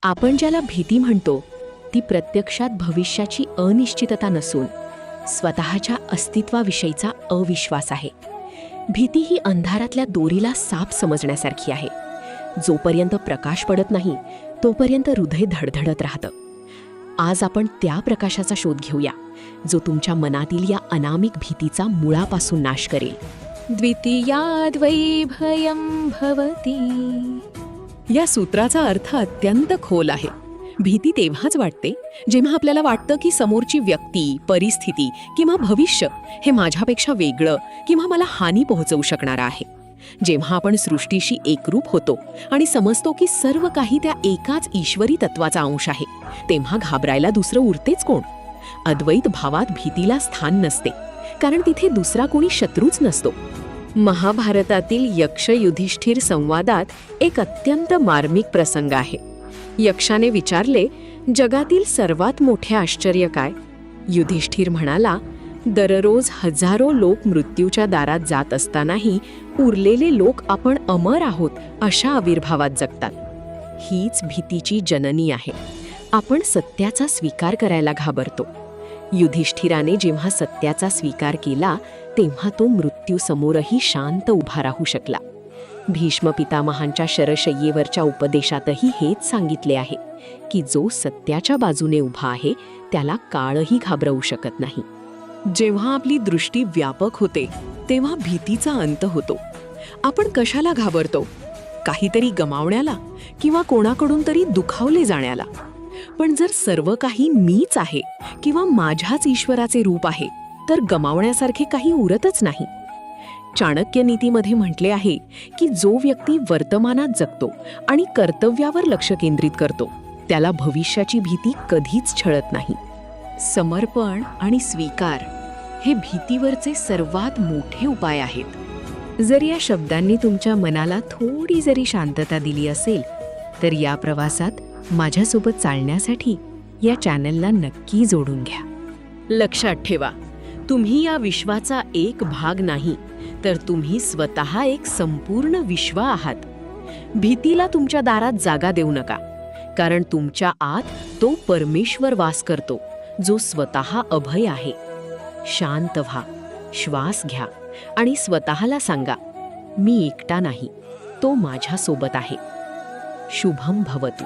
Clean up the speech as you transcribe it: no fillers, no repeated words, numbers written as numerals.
आपण ज्याला भीती म्हणतो ती प्रत्यक्षात भविष्याची अनिश्चितता नसून स्वतःच्या अस्तित्वाविषयीचा अविश्वास आहे. भीती ही अंधारातल्या दोरीला साप समजण्यासारखी आहे. जोपर्यंत प्रकाश पडत नाही तोपर्यंत हृदय धडधडत राहतं. आज आपण त्या प्रकाशाचा शोध घेऊया जो तुमच्या मनातील या अनामिक भीतीचा मुळापासून नाश करेल. द्वितीयाद्वै भयं भवति. या सूत्राचा अर्थ अत्यंत खोल आहे. भीती तेव्हाच वाटते जेव्हा आपल्याला वाटतं की समोरची व्यक्ती, परिस्थिती किंवा भविष्य हे माझ्यापेक्षा वेगळं किंवा मला हानी पोहोचवू शकणारं आहे. जेव्हा आपण सृष्टीशी एकरूप होतो आणि समजतो की सर्व काही त्या एकाच ईश्वरी तत्वाचा अंश आहे, तेव्हा घाबरायला दुसरं उरतेच कोण? अद्वैत भावात भीतीला स्थान नसते, कारण तिथे दुसरा कोणी शत्रूच नसतो. महाभारतातील यक्ष युधिष्ठिर संवादात एक अत्यंत मार्मिक प्रसंग आहे. यक्षाने विचारले, जगातील सर्वात मोठे आश्चर्य काय? युधिष्ठिर म्हणाला, दररोज हजारो लोक मृत्यूच्या दारात जात असतानाही उरलेले लोक आपण अमर आहोत अशा आविर्भावात जगतात. हीच भीतीची जननी आहे. आपण सत्याचा स्वीकार करायला घाबरतो. युधिष्ठिराने जेव्हा सत्याचा स्वीकार केला तेव्हा तो मृत्यूसमोरही शांत उभा राहू शकला. भीष्म पितामहांच्या शरशय्येवरच्या उपदेशातही हेच सांगितले आहे की जो सत्याच्या बाजूने उभा आहे त्याला काळही घाबरवू शकत नाही. जेव्हा आपली दृष्टी व्यापक होते तेव्हा भीतीचा अंत होतो. आपण कशाला घाबरतो? काहीतरी गमावण्याला किंवा कोणाकडून तरी दुखावले जाण्याला. पण जर सर्व काही मीच आहे किंवा माझ्याच ईश्वराचे रूप आहे तर गमावण्यासारखे काही उरतच नाही. चाणक्य नीतीमध्ये म्हटले आहे की जो व्यक्ती वर्तमानात जगतो आणि कर्तव्यावर लक्ष केंद्रित करतो त्याला भविष्याची भीती कधीच छळत नाही. समर्पण आणि स्वीकार हे भीतीवरचे सर्वात मोठे उपाय आहेत. जर या शब्दांनी तुमच्या मनाला थोडी जरी शांतता दिली असेल तर या प्रवासात माझ्यासोबत चालण्यासाठी या चॅनलला नक्की जोडून घ्या. लक्षात ठेवा, तुम्ही या विश्वाचा एक भाग नाही तर तुम्ही स्वतः एक संपूर्ण विश्व आहात. भीतीला तुमच्या दारात जागा देऊ नका, कारण तुमच्या आत तो परमेश्वर वास करतो जो स्वतः अभय आहे. शांत व्हा, श्वास घ्या आणि स्वतःला सांगा, मी एकटा नाही, तो माझ्यासोबत आहे. शुभम भवतु.